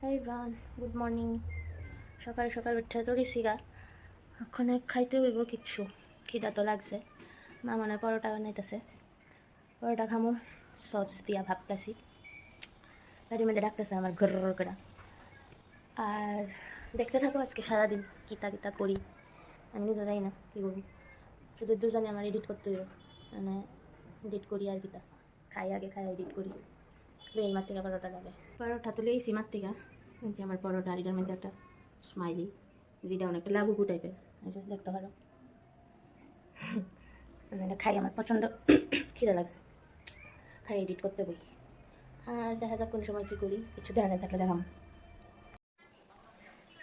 High run, good morning. সকাল সকাল উঠে তো গেছি গা, ওখানে খাইতে হইব কিচ্ছু, খিদা তো লাগছে। মা মনে পরোটা বানাইতেছে, পরোটা খামো সস দিয়া ভাবতেছি। বাড়ির মধ্যে ডাকতেছে আমার ঘর করে। আর দেখতে থাকো আজকে সারাদিন কিতা কিতা করি, আমি তো যাই না কী করবো, শুধু দুজনে আমার এডিট করতে হইব, মানে এডিট করি আর কিতা খাই, আগে খাই এডিট করি। এই মার থেকে পরোটা লাগে, পরোটা তুলে এই মার থেকে যে আমার পরোটা আর এটার মধ্যে একটা স্মাইলি, যেটা অনেকটা লাবুবু টাইপের, আচ্ছা দেখতে পারো। এটা খাই, আমার প্রচণ্ড খিদে লাগছে, খাই এডিট করতে বই। আর দেখা যাক কোন সময় কী করি, কিছু দেখা না থাকলে দেখাম।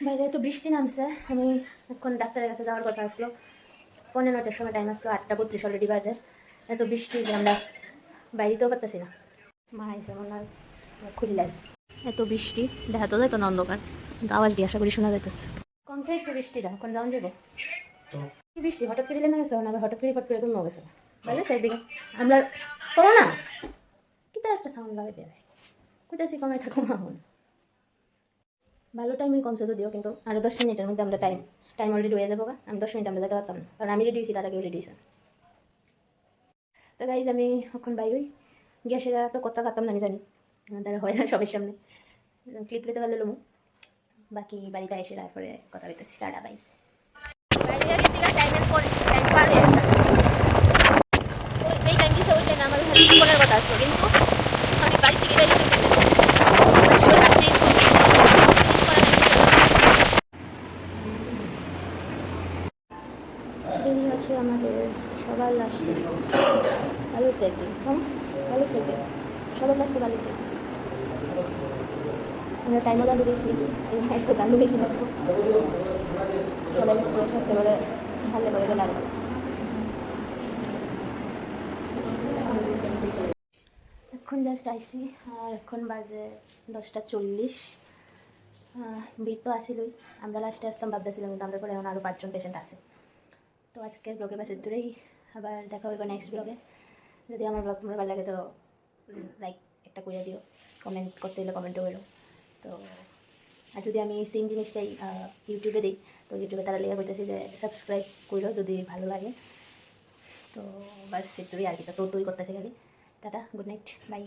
বাইরে তো বৃষ্টি নামছে, আমি এখন ডাক্তারের কাছে যাওয়ার কথা আসলো, 15টার সময় টাইম আসলো, 8:32 অলরেডি বাজে। এত বৃষ্টি যে আমরা বাইরেতেও পারতেছি না। মা এসে মনে হয় খুললেন, এত বৃষ্টি দেখা তো যায় তো অন্ধকার, কিন্তু আওয়াজ দিয়ে আশা করি শোনা যাইতেছে। কমছে একটু বৃষ্টিটা, এখন যাওয়া যাবো। কি বৃষ্টি হঠাৎ করে নেমে গেছে, আবার হঠাৎ করে ফট করে কমে গেছে, বুঝলে সেদিকে আমরা করো না কিতা একটা সাউন্ড লাগাই দেয়, কোথায় কমাই থাকো মাহন। ভালো টাইমই কমছে যদিও, কিন্তু আরও 10 মিনিটের মধ্যে আমরা টাইম অলরেডি হয়ে যাবো। আমি 10 মিনিট আমরা যেতে পারতাম না, কারণ আমি রেডি হয়েছি, তার আগেও রেডি হয়েছে। তো গাইজ আমি এখন বাইরই গিয়ে সেটা তো কথা পারতাম না, আমি জানি তারা হয় না সবের সামনে, ক্লিপ পেতে পারলে লোমো, বাকি বাড়িতে এসে তারপরে কথা বলতেছি। Tata bye. এই টাইমটি সবাই চাই না, আমার ফোনের কথা আসলো, কিন্তু আমি বাড়ি থেকে বেরিয়েছি দেরি আছে আমাদের সবার লাস্টে। ভালো সেটি, হ্যাঁ ভালো সেটি, সবার লাস্টে ভালো সেটি। আমরা টাইমও দাঁড়িয়ে বেশি, আজকে দাঁড়িয়ে বেশি লাগবো, সবাই স্বাস্থ্য করে ভালো করে গেলে আরো ভালো। এখন জাস্ট আইসি, আর এখন বাজে 10:40। ভিড় তো আসিলই, আমরা লাস্টে আসতাম ভাবতেছিলাম, কিন্তু আমরা পরে এখন আরও 5জন পেশেন্ট আছে। তো আজকের ব্লগে বাসের দূরেই, আবার দেখা হবে নেক্সট ব্লগে। যদি আমার ব্লগ তোমার ভালো লাগে তো লাইক একটা করে দিও, কমেন্ট করতে হলে কমেন্টও করো। তো আর যদি আমি সেম জিনিসটাই ইউটিউবে দিই, তো ইউটিউবে তারা লেগে বলতেছি যে সাবস্ক্রাইব করো যদি ভালো লাগে। তো বাস সেটুই আর কি, তো তুই করতেছে খালি। Tata, good night, by.